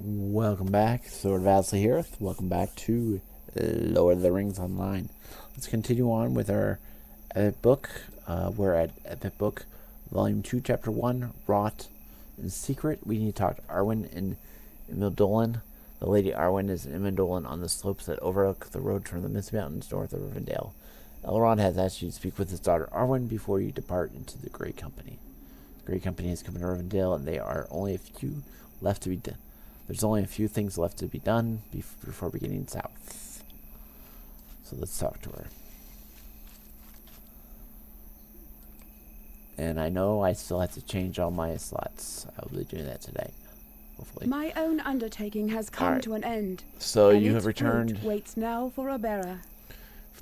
Welcome back, Sword of Asle here. Welcome back to Lord of the Rings Online. Let's continue on with our epic book. We're at Epic Book, Volume 2, Chapter 1, Wrought in Secret. We need to talk to Arwen and Imildolin. The Lady Arwen is in Imildolin on the slopes that overlook the road from the Mist Mountains north of Rivendell. Elrond has asked you to speak with his daughter Arwen before you depart into the Grey Company. The Grey Company has come to Rivendell, and there are only a few left to be done. There's only a few things left to be done before beginning south. So let's talk to her. And I know I still have to change all my slots. I will be doing that today, hopefully. My own undertaking has come to an end. So and you its have returned fruit waits now for a bearer.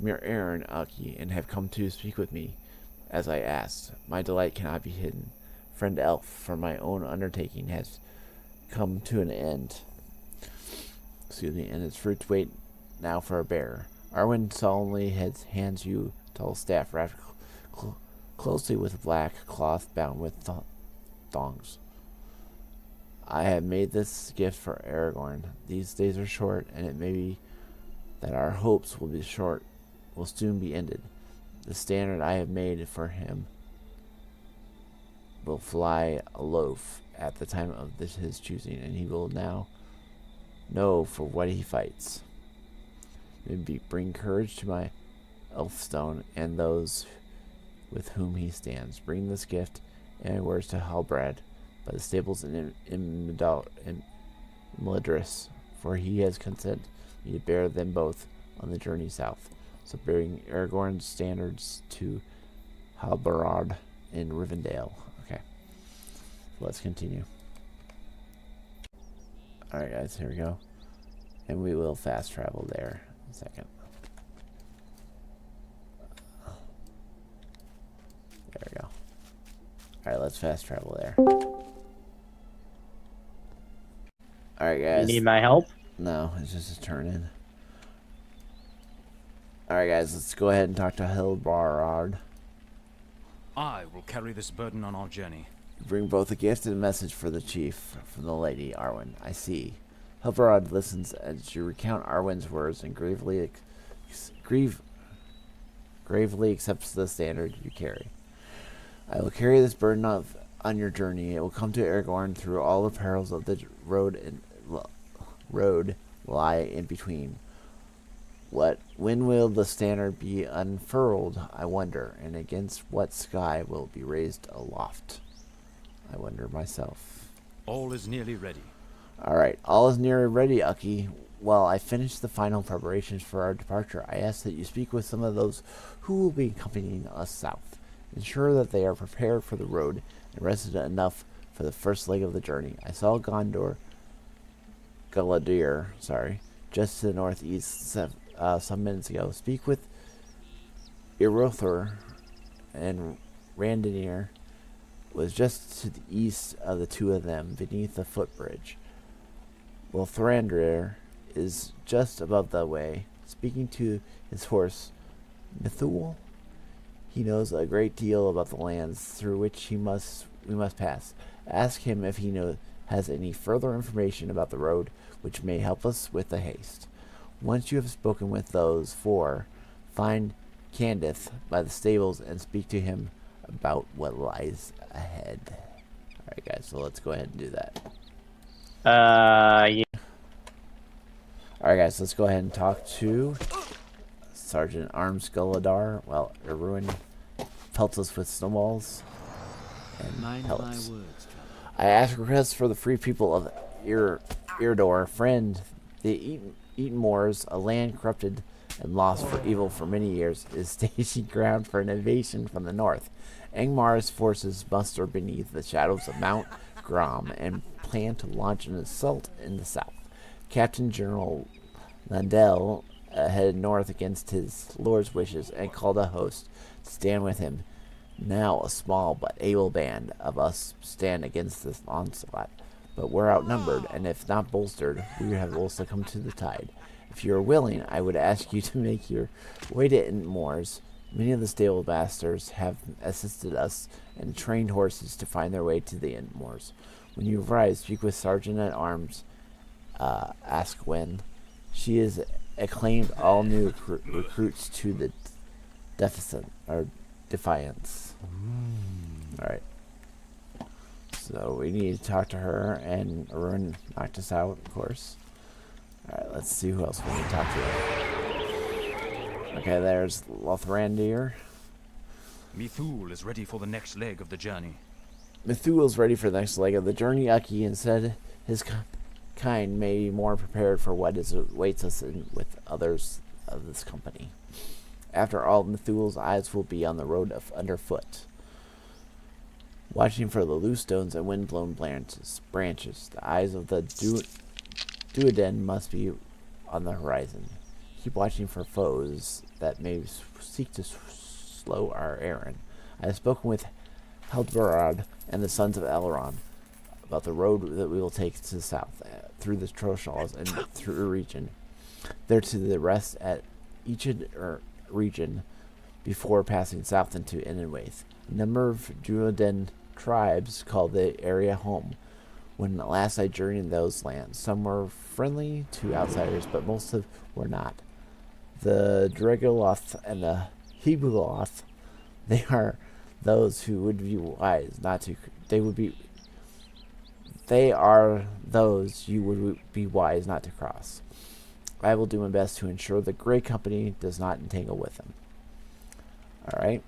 from your errand, Aki, and have come to speak with me, as I asked. My delight cannot be hidden. Friend Elf, for my own undertaking has come to an end. And its fruits wait now for a bearer. Arwen solemnly hands you a tall staff wrapped closely with black cloth bound with thongs. I have made this gift for Aragorn. These days are short, and it may be that our hopes will soon be ended. The standard I have made for him will fly aloft at the time of his choosing, and he will now know for what he fights. Maybe bring courage to my Elfstone and those with whom he stands. Bring this gift and words to Halbrand by the stables in Melidris, for he has consented me to bear them both on the journey south. So bring Aragorn's standards to Halbarad in Rivendell. Okay. Let's continue. Alright guys, here we go. And we will fast travel there in a second. There we go. Alright, let's fast travel there. Alright guys. You need my help? No, it's just a turn in. Alright guys, let's go ahead and talk to Hilbarard. I will carry this burden on our journey. Bring both a gift and a message for the chief from the Lady Arwen. I see. Hilbarad listens as you recount Arwen's words and gravely accepts the standard you carry. I will carry this burden on your journey. It will come to Aragorn through all the perils of the road lie in between. When will the standard be unfurled, I wonder, and against what sky will it be raised aloft? I wonder myself. All is nearly ready. Alright, all is nearly ready, Aki. While I finish the final preparations for our departure, I ask that you speak with some of those who will be accompanying us south. Ensure that they are prepared for the road and rested enough for the first leg of the journey. I saw Galadir, just to the northeast some minutes ago. Speak with Irothor, and Randonir was just to the east of the two of them, beneath the footbridge. Well, Thrandir is just above the way, speaking to his horse, Mithul. He knows a great deal about the lands through which we must pass. Ask him if he has any further information about the road which may help us with the haste. Once you have spoken with those four, find Candith by the stables and speak to him about what lies ahead. Alright guys, so let's go ahead and do that. Yeah. Alright guys, let's go ahead and talk to Sergeant Arms Galadar. Well, Iruin pelts us with snowballs and pellets. I ask requests for the free people of Irdor. Friend, the Eaton Moors, a land corrupted and lost for evil for many years, is staging ground for an invasion from the north. Angmar's forces muster beneath the shadows of Mount Grom and plan to launch an assault in the south. Captain General Landell headed north against his lord's wishes and called a host to stand with him. Now a small but able band of us stand against this onslaught, but we're outnumbered, and if not bolstered, we have will succumb to the tide. If you are willing, I would ask you to make your way to Intmoors. Many of the stable masters have assisted us and trained horses to find their way to the Intmoors. When you arrive, speak with Sergeant at Arms Asle. She is acclaimed all new recruits to the Defiance. Alright. So we need to talk to her, and Arun knocked us out, of course. Alright, let's see who else we need to talk to. Okay, there's Lothrandir. Mithul is ready for the next leg of the journey. Mithul's ready for the next leg of the journey, Aki, and said his kind may be more prepared for what awaits us with others of this company. After all, Mithul's eyes will be on the road underfoot, watching for the loose stones and wind-blown branches. The eyes of the Duoden must be on the horizon. Keep watching for foes that may seek to slow our errand. I have spoken with Hildberad and the sons of Elrond about the road that we will take to the south, through the Trollshalls and through a region. There to the rest at each region before passing south into Inenwaith. A number of Duoden tribes call the area home. When last I journeyed in those lands, some were friendly to outsiders, but most were not. The Dregoloth and the Hebugoloth, they are those who would be wise not to. They are those you would be wise not to cross. I will do my best to ensure the Grey Company does not entangle with them. All right.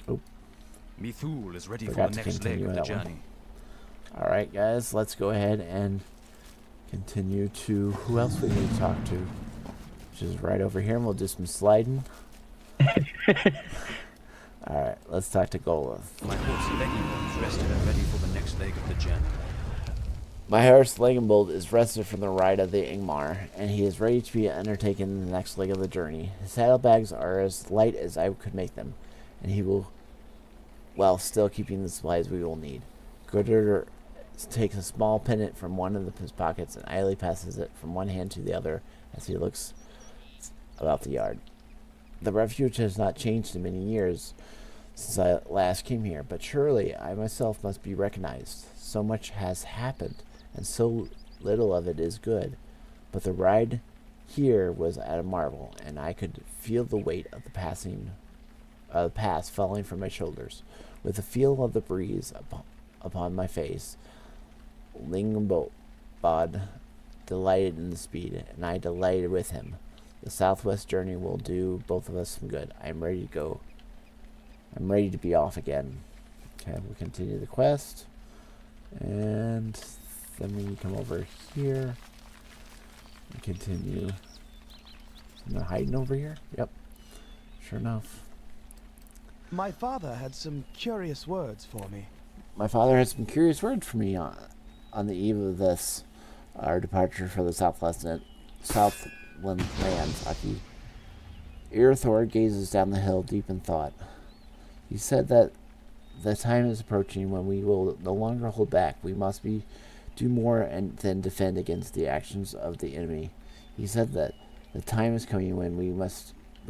Oh, Mithul is ready for forgot the to next leg continue of the that one. journey. All right, guys. Let's go ahead and continue to who else we need to talk to, which is right over here. And we'll do some sliding. All right, let's talk to Goleth. My horse Legenbold is rested and ready for the next leg of the journey. My horse Legenbold is rested from the ride of the Ingmar, and he is ready to be undertaken in the next leg of the journey. His saddlebags are as light as I could make them, and he will, while still keeping the supplies we will need. Gudrun takes a small pendant from one of his pockets, and Asle passes it from one hand to the other as he looks about the yard. The refuge has not changed in many years since I last came here, but surely I myself must be recognized. So much has happened, and so little of it is good. But the ride here was at a marvel, and I could feel the weight of the past falling from my shoulders. With the feel of the breeze upon my face, Lingbod delighted in the speed, and I delighted with him. The southwest journey will do both of us some good. I am ready to go. I'm ready to be off again. Okay, we'll continue the quest. And then we come over here and continue. Am I hiding over here? Yep. Sure enough. My father had some curious words for me. My father had some curious words for me on the eve of this, our departure for the Southland lands, Aki. Irithor gazes down the hill deep in thought. He said that the time is approaching when we will no longer hold back. We must do more than defend against the actions of the enemy. He said that the time is coming when we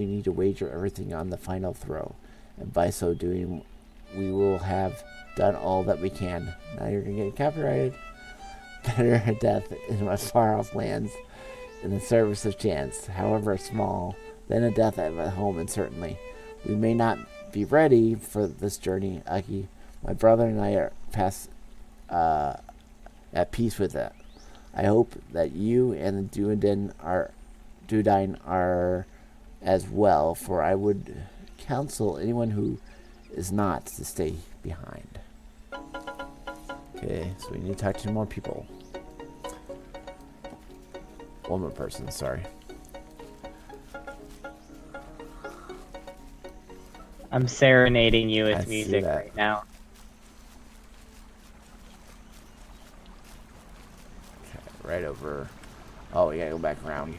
need to wager everything on the final throw, and by so doing, we will have done all that we can. Now you're gonna get copyrighted. Better a death in my far-off lands in the service of chance, however small, than a death at home, and certainly. We may not be ready for this journey, Aki. My brother and I are at peace with that. I hope that you and the Duoden are as well, for I would counsel anyone who is not to stay behind. Okay, so we need to talk to more people. One more person, sorry. I'm serenading you I with see music that. right now. Okay, right over. Oh, we gotta go back around.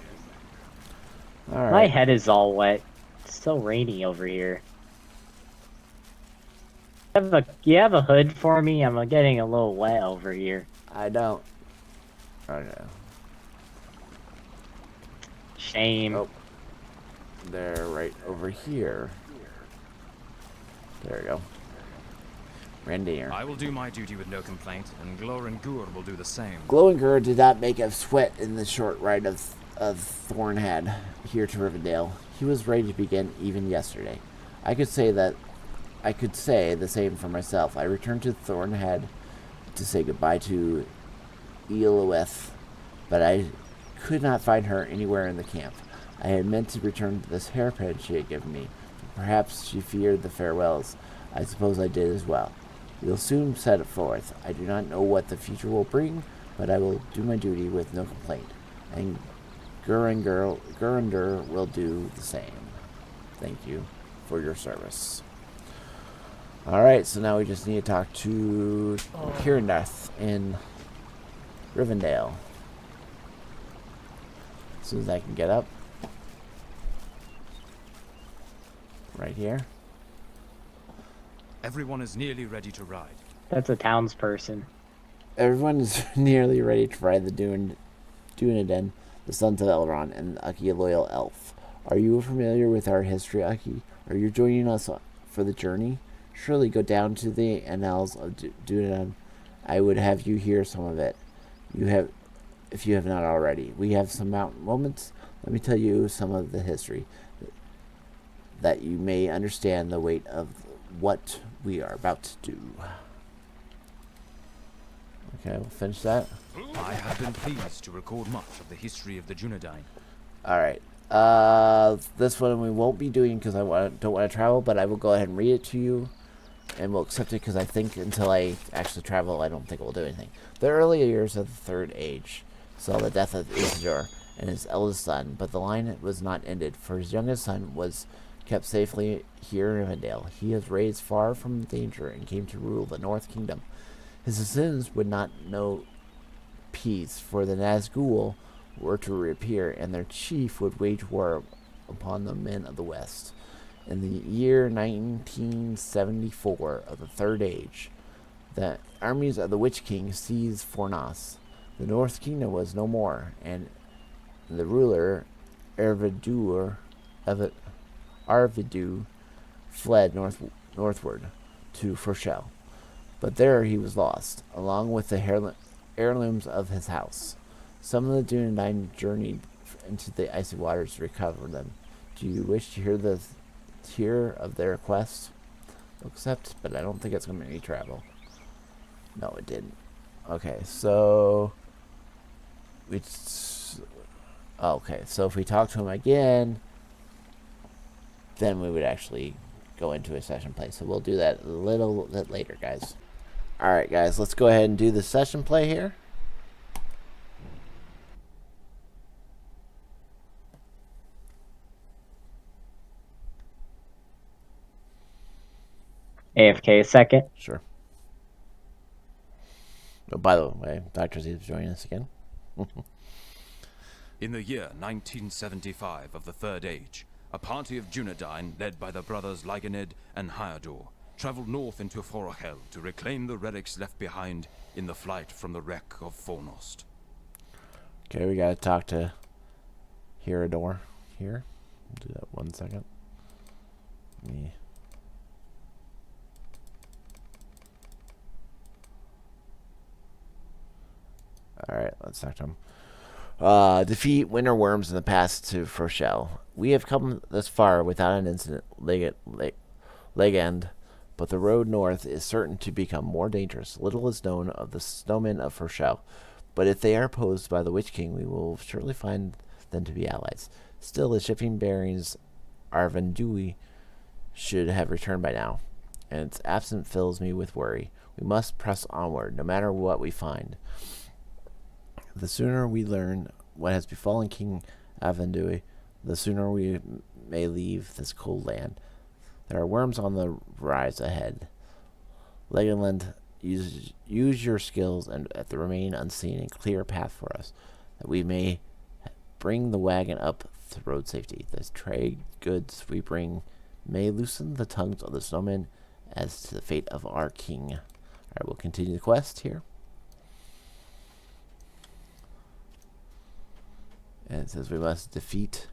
Alright. My head is all wet. It's still rainy over here. You have a hood for me? I'm getting a little wet over here. I don't. Okay. Shame. Oh. They're right over here. There we go. Reindeer. I will do my duty with no complaint, and Glor and Gur will do the same. Glowinger did not make a sweat in the short ride of Thornhead here to Rivendell. He was ready to begin even yesterday. I could say the same for myself. I returned to Thornhead to say goodbye to Eoweth, but I could not find her anywhere in the camp. I had meant to return this hairpin she had given me. Perhaps she feared the farewells. I suppose I did as well. We'll soon set it forth. I do not know what the future will bring, but I will do my duty with no complaint. And Gurinder will do the same. Thank you for your service. Alright, so now we just need to talk to Kirindath in Rivendell. As soon as I can get up. Right here. Everyone is nearly ready to ride. That's a townsperson. Everyone is nearly ready to ride the Dunedain, the sons of Elrond, and Aki, a loyal elf. Are you familiar with our history, Aki? Are you joining us for the journey? Surely go down to the annals of Dunedain. I would have you hear some of it. If you have not already. We have some mountain moments. Let me tell you some of the history, that you may understand the weight of what we are about to do. Okay, we'll finish that. I have been pleased to record much of the history of the Dunedain. Alright. This one we won't be doing because I don't want to travel, but I will go ahead and read it to you. And we'll accept it because I think until I actually travel, I don't think it will do anything. The early years of the Third Age saw the death of Isildur and his eldest son, but the line was not ended, for his youngest son was kept safely here in Rivendell. He was raised far from danger and came to rule the North Kingdom. His descendants would not know peace, for the Nazgul were to reappear, and their chief would wage war upon the men of the West. In the year 1974 of the Third Age, the armies of the Witch King seized Fornas. The North Kingdom was no more, and the ruler, Arvidu, fled northward to Froshel. But there he was lost, along with the heirlooms of his house. Some of the Dunedain journeyed into the icy waters to recover them. Do you wish to hear of their quest? Accept, but I don't think it's going to make me travel. No, it didn't. Okay, so so if we talk to him again, then we would actually go into a session play. So we'll do that a little bit later, guys. Alright, guys, let's go ahead and do the session play here. AFK a second. Sure. Oh, by the way, Dr. Z is joining us again. In the year 1975 of the Third Age, a party of Dunedain, led by the brothers Lyganed and Hyador, traveled north into Forochel to reclaim the relics left behind in the flight from the wreck of Fornost. Okay, we gotta talk to Hyador here. Do that 1 second. Me. Alright, let's talk to him. Defeat winter worms in the pass to Froshel. We have come this far without an incident, Legend, but the road north is certain to become more dangerous. Little is known of the snowmen of Froshel, but if they are opposed by the Witch King, we will surely find them to be allies. Still, the shipping bearings Arvandui should have returned by now, and its absence fills me with worry. We must press onward, no matter what we find. The sooner we learn what has befallen King Arvandui, the sooner we may leave this cold land. There are worms on the rise ahead. Legoland, use your skills and remain unseen and clear a path for us, that we may bring the wagon up to road safety. The trade goods we bring may loosen the tongues of the snowmen as to the fate of our king. Alright, we'll continue the quest here. And it says we must defeat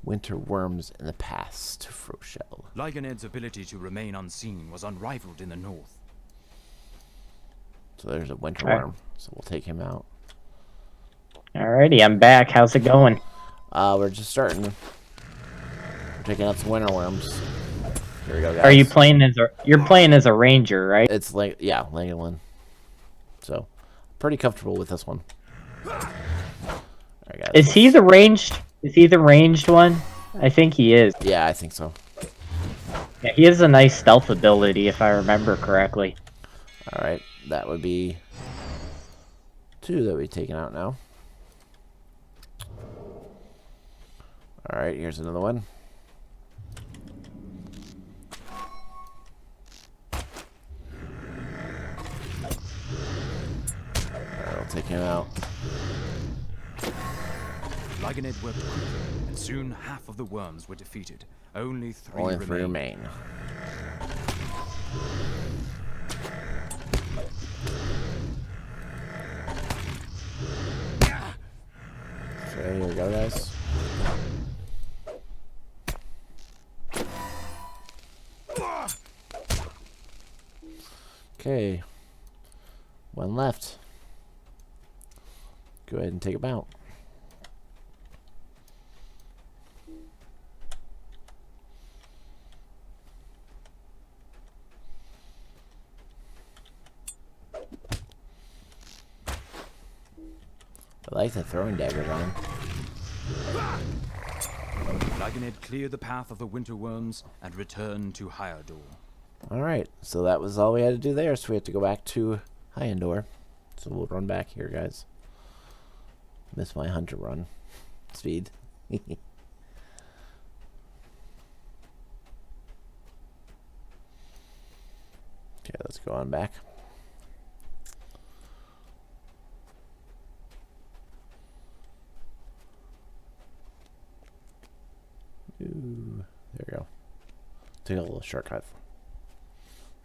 winter worms in the pass to Froshel. Lyganed's ability to remain unseen was unrivaled in the north. So there's a winter Alright. worm. So we'll take him out. Alrighty, I'm back. How's it going? We're just starting. We're taking out some winter worms. Here we go, guys. Are you playing as you're playing as a ranger, right? It's like, yeah, Legoland. So, pretty comfortable with this one. Alright, guys. Is he the ranged? Is he the ranged one? I think he is. Yeah, I think so. Yeah, he has a nice stealth ability, if I remember correctly. Alright, that would be 2 that we've taken out now. Alright, here's another one. Alright, I'll take him out. Lygonid worked quickly, and soon half of the worms were defeated. Only 3 Only 3 remained. remain. Okay, here we go, guys. Okay. 1 left. Go ahead and take him out. I like the throwing daggers on him. Lygonid cleared the path of the winter worms and returned to Hyardor. Alright, so that was all we had to do there, so we have to go back to Hyandor. So we'll run back here, guys. Miss my hunter run. Speed. Okay, let's go on back. Ooh, there we go. Take a little shortcut.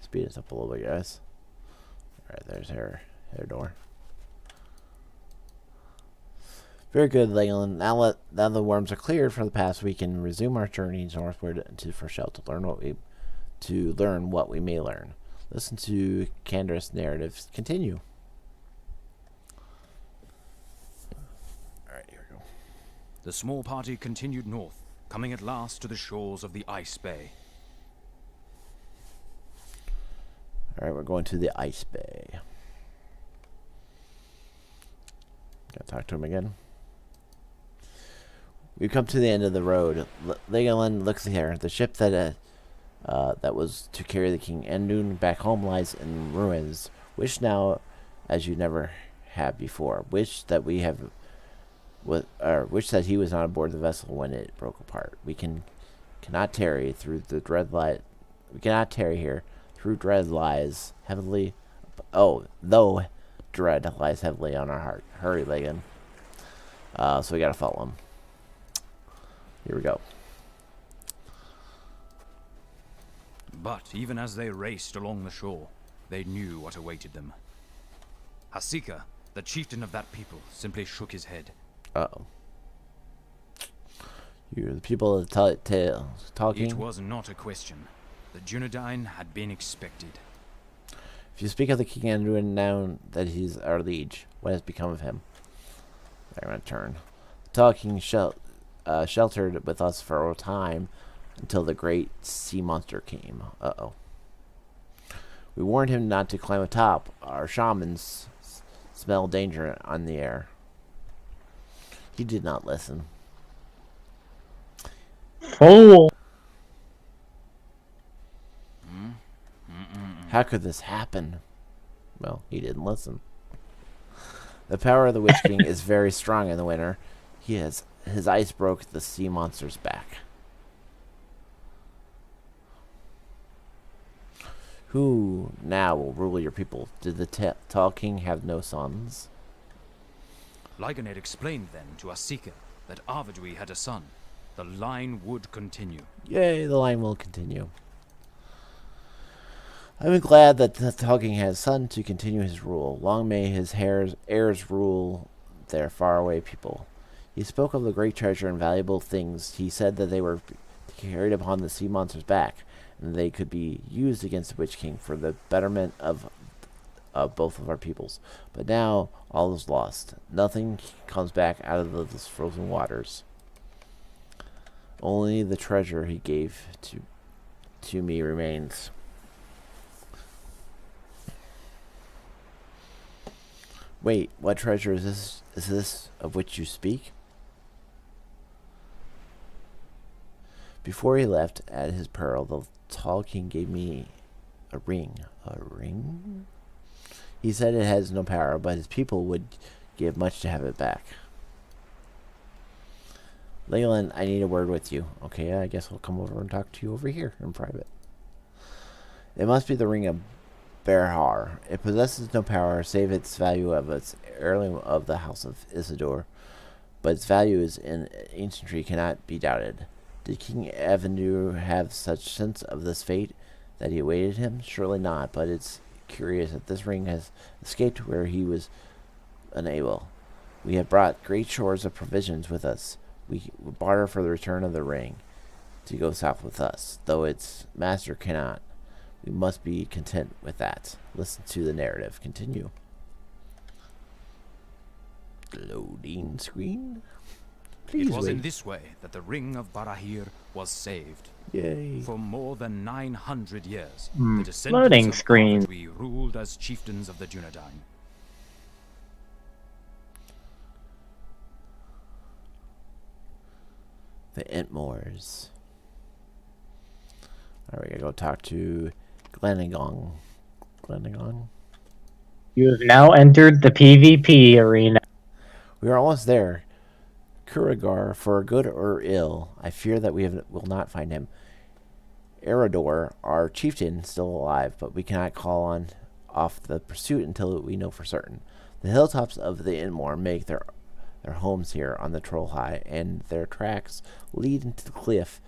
Speed us up a little bit, guys. Alright, there's her door. Very good, Legoland. Now the worms are cleared for the past, we can resume our journeys northward to Fershel to learn what we may learn. Listen to Candra's narratives continue. Alright, here we go. The small party continued north, coming at last to the shores of the Ice Bay. Alright, we're going to the Ice Bay. Gotta talk to him again. We've come to the end of the road. Legoland looks here. The ship that was to carry the King Endun back home lies in ruins. Wish now, as you never have before. Wish that he was not aboard the vessel when it broke apart. We cannot tarry through the dread light. We cannot tarry here. Through dread lies heavily. Oh, though dread lies heavily on our heart. Hurry, Legan. So we gotta follow him. Here we go. But even as they raced along the shore, they knew what awaited them. Hasika, the chieftain of that people, simply shook his head. Uh-oh. You're the people talking? It was not a question. The Dunedain had been expected. If you speak of the King Andrew now that he's our liege, what has become of him? I'm going to turn. The talking sheltered with us for a time until the great sea monster came. Uh-oh. We warned him not to climb atop. Our shamans smell danger on the air. He did not listen. Fool! How could this happen? Well, he didn't listen. The power of the Witch King is very strong in the winter. His ice broke the sea monster's back. Who now will rule your people? Did the Tall King have no sons? Lygonid explained then to Asika that Arvidui had a son. The line would continue. Yay, the line will continue. I'm glad that the Tall King has a son to continue his rule. Long may his heirs rule their faraway people. He spoke of the great treasure and valuable things. He said that they were carried upon the sea monster's back, and they could be used against the Witch King for the betterment of of both of our peoples. But now all is lost. Nothing comes back out of those frozen waters. Only the treasure he gave to me remains. Wait, what treasure is this? Is this of which you speak? Before he left at his peril, the tall king gave me a ring. A ring? He said it has no power, but his people would give much to have it back. Leland, I need a word with you. Okay, I guess I'll come over and talk to you over here in private. It must be the ring of Berhar. It possesses no power save its value of its heirloom of the House of Isildur, but its value is in ancientry cannot be doubted. Did King Evendur have such sense of this fate that he awaited him? Surely not, but it's curious that this ring has escaped where he was unable. We have brought great stores of provisions with us. We barter for the return of the ring to go south with us, though its master cannot. We must be content with that. Listen to the narrative. Continue. Loading screen. Please it was wait. in this way that the ring of Barahir was saved. Yay. For more than 900 years, Hmm. the descendants Loading of screen. Arvedui ruled as chieftains of the Dunedain. The Entmores. Alright, we gotta go talk to Glenagong. Glenagong? You have now entered the PvP arena. We are almost there. Kurigar, for good or ill, I fear that will not find him. Erador, our chieftain, is still alive, but we cannot call on off the pursuit until we know for certain. The hilltops of the Entmore make their homes here on the Troll High, and their tracks lead into the cliff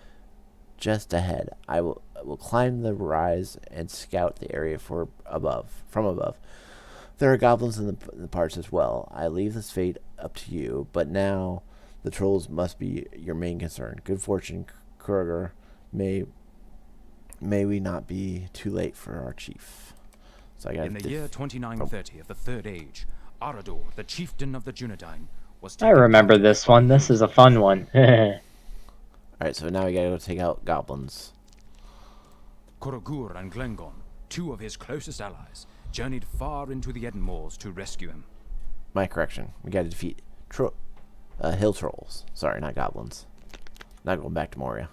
just ahead. I will climb the rise and scout the area from above. There are goblins in the parts as well. I leave this fate up to you, but now the trolls must be your main concern. Good fortune, Kuriger. May we not be too late for our chief. So I got In the year 2930 of the Third Age, Arador, the chieftain of the Dunedain, was I taken remember captive this by one. This is a fun one. Alright, so now we gotta go take out goblins. Korogur and Glengon, two of his closest allies, journeyed far into the Edenmoors to rescue him. My correction. We gotta defeat hill trolls. Sorry, not goblins. Not going back to Moria.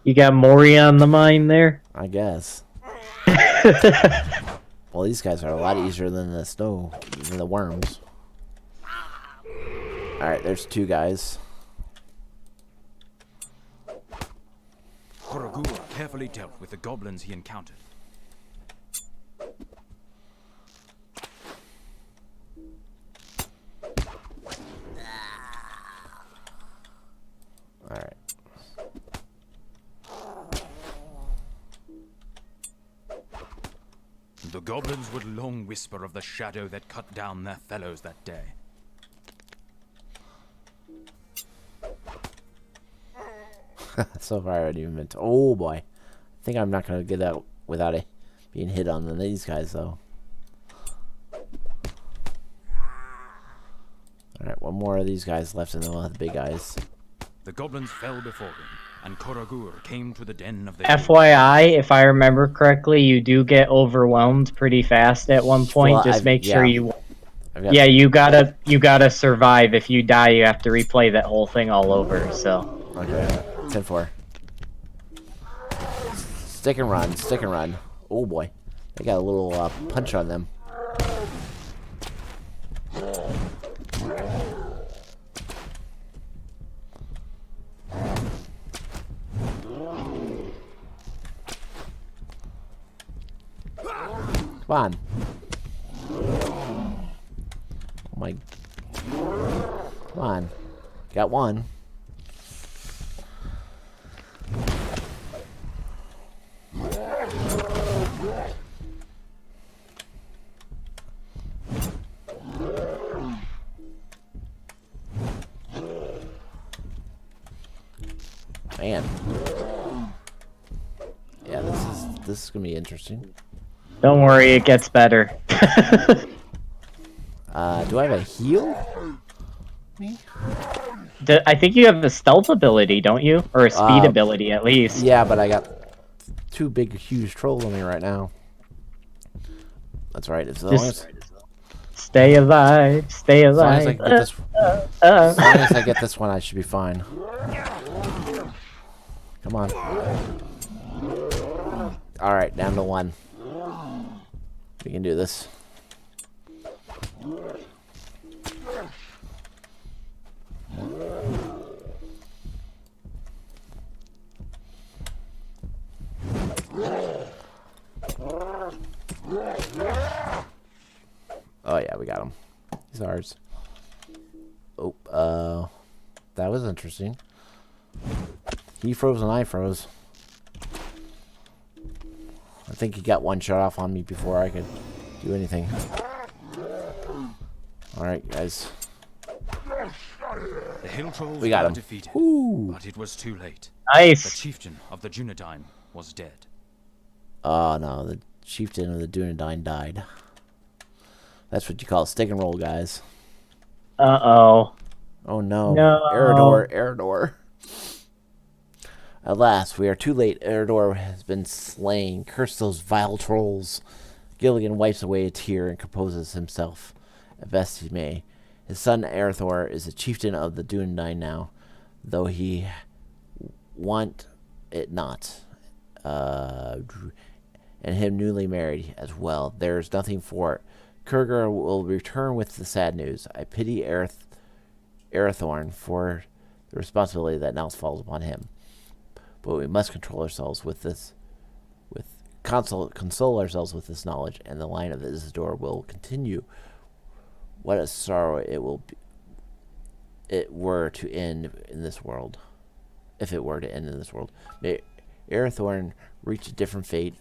You got Moria on the mind there? I guess. Well, these guys are a lot easier than the snow, even the worms. Alright, there's two guys. Korogur carefully dealt with the goblins he encountered. Alright. The goblins would long whisper of the shadow that cut down their fellows that day. So far, I haven't even been to. Oh boy. I think I'm not going to get out without it being hit on these guys, though. Alright, one more of these guys left, and then we'll have the big guys. The goblins fell before him, and Korogur came to the den of the FYI, if I remember correctly, you do get overwhelmed pretty fast at one point. Well, Just make sure you... Yeah, you gotta survive. If you die, you have to replay that whole thing all over, so... Okay. 10-4. Stick and run, stick and run. Oh boy. They got a little punch on them. Come on. Oh my. Come on. Got one. Man. Yeah, This is gonna be interesting. Don't worry, it gets better. Do I have a heal? Me? I think you have the stealth ability, don't you? Or a speed ability, at least. Yeah, but I got 2 big, huge trolls on me right now. That's right. As long as, Stay alive, stay as long alive. as I can get this, as long as I get this one, I should be fine. Come on. All right, down to 1. We can do this. Oh yeah, we got him. He's ours. Oh, that was interesting. He froze and I froze. I think he got 1 shot off on me before I could do anything. Alright, guys. The hill trolls We got were him. defeated, Ooh. but it was too late. Nice. The chieftain of the Dunedain was dead. Oh no, the chieftain of the Dunedain died. That's what you call a stick and roll, guys. Uh-oh. Oh no. No. Eredor. Alas, we are too late. Eredor has been slain. Curse those vile trolls. Gilligan wipes away a tear and composes himself as best he may. His son Eredor is a chieftain of the Dunedain now, though he want it not. And him newly married as well. There's nothing for it. Kurger will return with the sad news. I pity Arathorn for the responsibility that now falls upon him. But we must control ourselves with this, console ourselves with this knowledge, and the line of Isildur will continue. What a sorrow it will be, it were to end in this world. If it were to end in this world, may Arathorn reach a different fate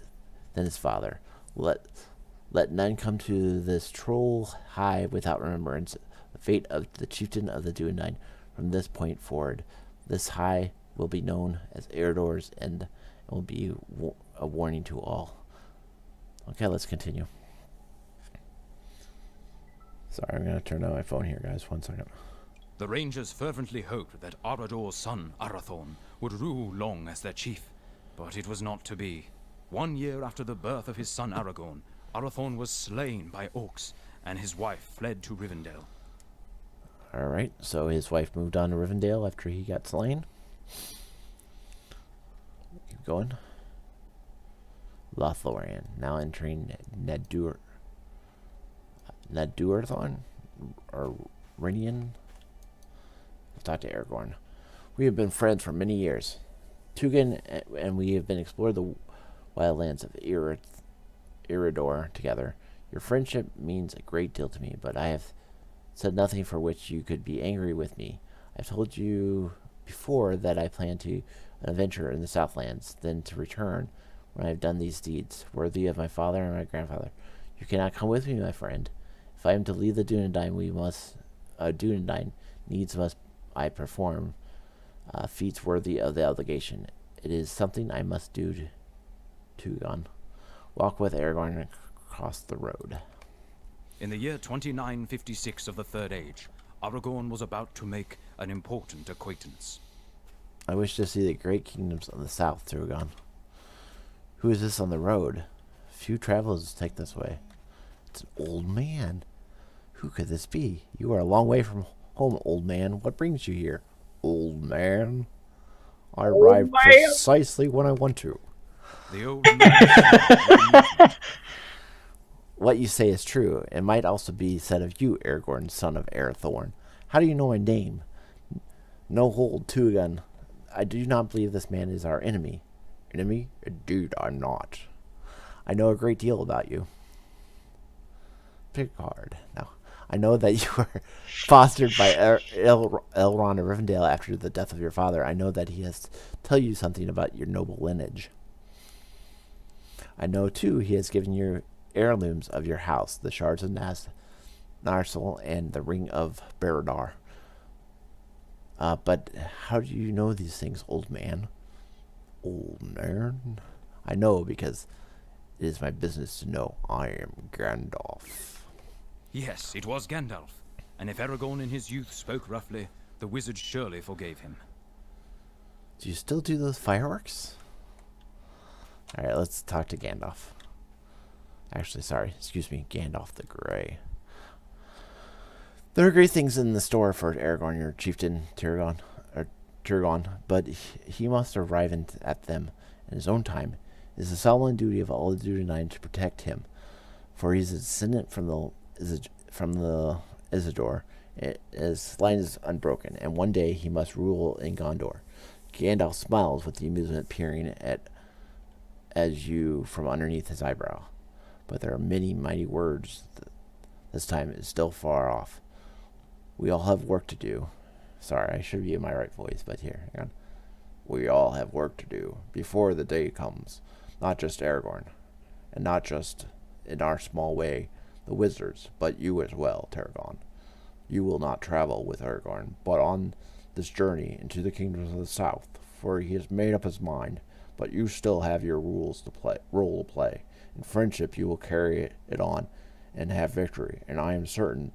than his father. Let none come to this troll hive without remembrance the fate of the chieftain of the Dunedain. From this point forward, this high will be known as Eredor's End and will be a warning to all. Okay, let's continue. Sorry, I'm going to turn on my phone here, guys. 1 second. The Rangers fervently hoped that Arador's son, Arathorn, would rule long as their chief, but it was not to be. 1 year after the birth of his son Aragorn, Arathorn was slain by orcs, and his wife fled to Rivendell. Alright, so his wife moved on to Rivendell after he got slain. Keep going. Lothlorien, now entering Nedurthon, or Rinian. Let's talk to Aragorn. We have been friends for many years. Tugan and we have been exploring the wildlands of Eredor together. Your friendship means a great deal to me, but I have said nothing for which you could be angry with me. I've told you before that I plan to an adventure in the Southlands, then to return when I have done these deeds, worthy of my father and my grandfather. You cannot come with me, my friend. If I am to leave the Dunedain, Dunedain needs must I perform feats worthy of the obligation. It is something I must do to Tugon. Walk with Aragorn across the road. In the year 2956 of the Third Age, Aragorn was about to make an important acquaintance. I wish to see the great kingdoms of the south, Tugon. Who is this on the road? Few travelers take this way. It's an old man. Who could this be? You are a long way from home, old man. What brings you here? Old man. I arrive precisely when I want to. The old man. What you say is true. It might also be said of you, Aragorn, son of Arathorn. How do you know my name? No hold, Tugon. I do not believe this man is our enemy. Enemy? Indeed, I'm not. I know a great deal about you. Pick a card. Now, I know that you were fostered by Elrond of Rivendell after the death of your father. I know that he has to tell you something about your noble lineage. I know, too, he has given you heirlooms of your house, the shards of Narsil and the ring of Beradar. But how do you know these things, old man? Old man? I know because it is my business to know. I am Gandalf. Yes, it was Gandalf. And if Aragorn in his youth spoke roughly, the wizard surely forgave him. Do you still do those fireworks? Alright, let's talk to Gandalf. Actually, sorry. Excuse me. Gandalf the Grey. There are great things in the store for Aragorn, your chieftain, Tyrgon, but he must arrive at them in his own time. It is the solemn duty of all the Dunedain to protect him, for he is a descendant from the Isildur. His line is unbroken, and one day he must rule in Gondor. Gandalf smiles with the amusement peering at you from underneath his eyebrow. But there are many mighty words. This time is still far off. We all have work to do. Sorry, I should be in my right voice, but here, hang on. We all have work to do before the day comes. Not just Aragorn, and not just in our small way, the wizards, but you as well, Tyrgon. You will not travel with Aragorn, but on this journey into the kingdoms of the south, for he has made up his mind, but you still have your role to play. In friendship you will carry it on and have victory, and I am certain,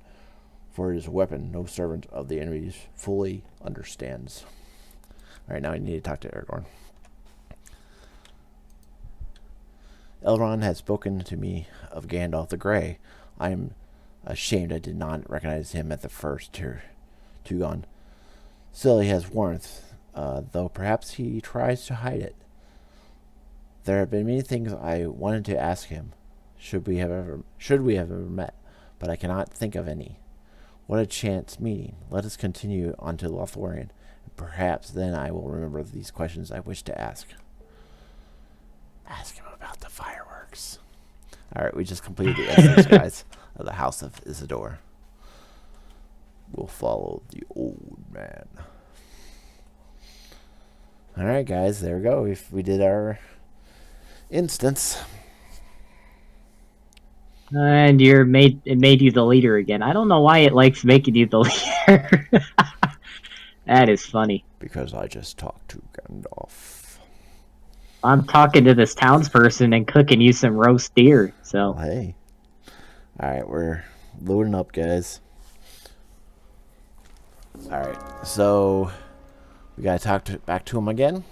for it is a weapon no servant of the enemies fully understands. Alright, now I need to talk to Aragorn. Elrond has spoken to me of Gandalf the Grey. I am ashamed I did not recognize him at the first, Tyrgon. Still, he has warmth, though perhaps he tries to hide it. There have been many things I wanted to ask him, should we have ever met, but I cannot think of any. What a chance meeting. Let us continue on to Lothlorien. Perhaps then I will remember these questions I wish to ask. Ask him about the fireworks. Alright, we just completed the essence, guys, of the House of Isildur. We'll follow the old man. Alright, guys, there we go. We did our instance. And it made you the leader again. I don't know why it likes making you the leader. That is funny. Because I just talked to Gandalf. I'm talking to this townsperson and cooking you some roast deer. So Well, hey. Alright, we're loading up, guys. Alright, so we gotta talk back to him again.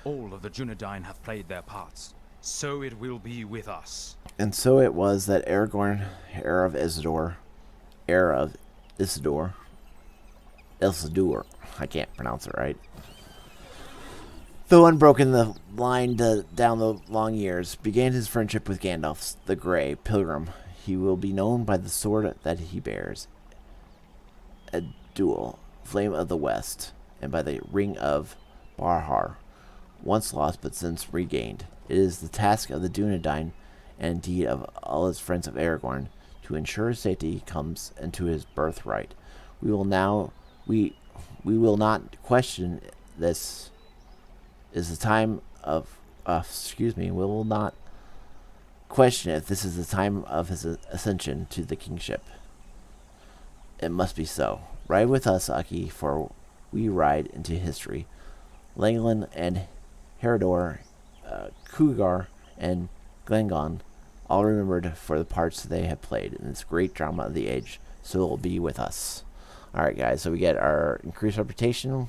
All of the Dunedain have played their parts. So it will be with us. And so it was that Aragorn, heir of Isildur, I can't pronounce it right. Though unbroken the line down the long years, began his friendship with Gandalf the Grey Pilgrim. He will be known by the sword that he bears, a duel, Flame of the West, and by the Ring of Barhar, once lost but since regained. It is the task of the Dunedain, and indeed of all his friends of Aragorn, to ensure his safety comes into his birthright. We will not question this. Is the time of we will not question if this is the time of his ascension to the kingship. It must be so. Ride with us, Aki, for we ride into history. Langland and Herodor, Cougar and Glengon, all remembered for the parts they have played in this great drama of the age, so it will be with us. Alright, guys, so we get our increased reputation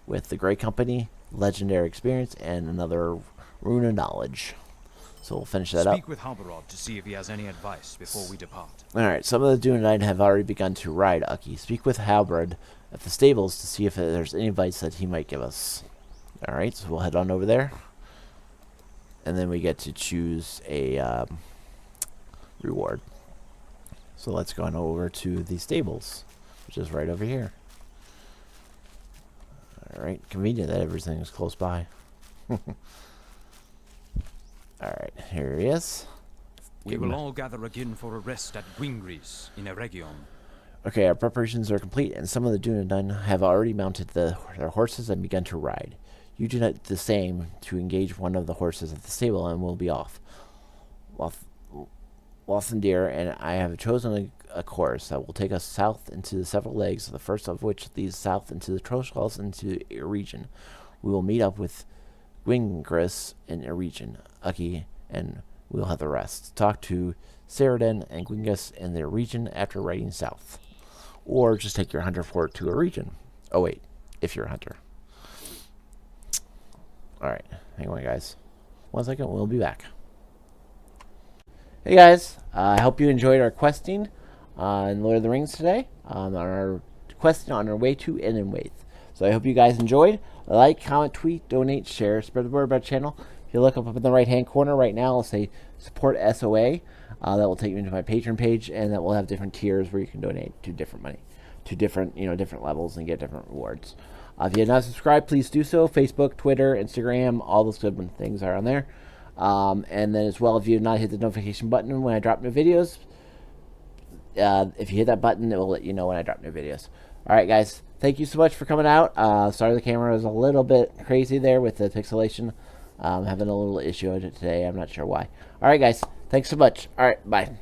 with the Grey Company, legendary experience, and another rune of knowledge. So we'll finish that up. Speak with Halbarad to see if he has any advice before we depart. Alright, some of the Dunedain have already begun to ride, Aki. Speak with Halbarad at the stables to see if there's any advice that he might give us. Alright, so we'll head on over there. And then we get to choose a reward. So let's go on over to the stables, which is right over here. Alright, convenient that everything is close by. Alright, here he is. We will all gather again for a rest at Gwingris in Eregion. Okay, our preparations are complete, and some of the Dunedain have already mounted their horses and begun to ride. You do the same to engage one of the horses at the stable, and we'll be off. Lothendir and I have chosen a course that will take us south into the several legs, the first of which leads south into the Trollskulls into the region. We will meet up with Gwingris in a region. Ucky, and we'll have the rest. Talk to Ceradan and Gwingus in their region after riding south. Or just take your hunter fort to a region. Oh wait, if you're a hunter. Alright, hang on guys. 1 second, we'll be back. Hey guys, I hope you enjoyed our questing in Lord of the Rings today. On our questing on our way to Inenwaith. So I hope you guys enjoyed. Like, comment, tweet, donate, share, spread the word about our channel. If you look up in the right hand corner right now, it'll say support SOA. That will take you into my Patreon page, and that will have different tiers where you can donate to different money, to different different levels and get different rewards. If you have not subscribed, please do so. Facebook, Twitter, Instagram, all those good things are on there. And then as well, if you have not hit the notification button when I drop new videos, if you hit that button, it will let you know when I drop new videos. Alright guys, thank you so much for coming out. Sorry the camera was a little bit crazy there with the pixelation. Having a little issue with it today, I'm not sure why. Alright guys, thanks so much. Alright, bye.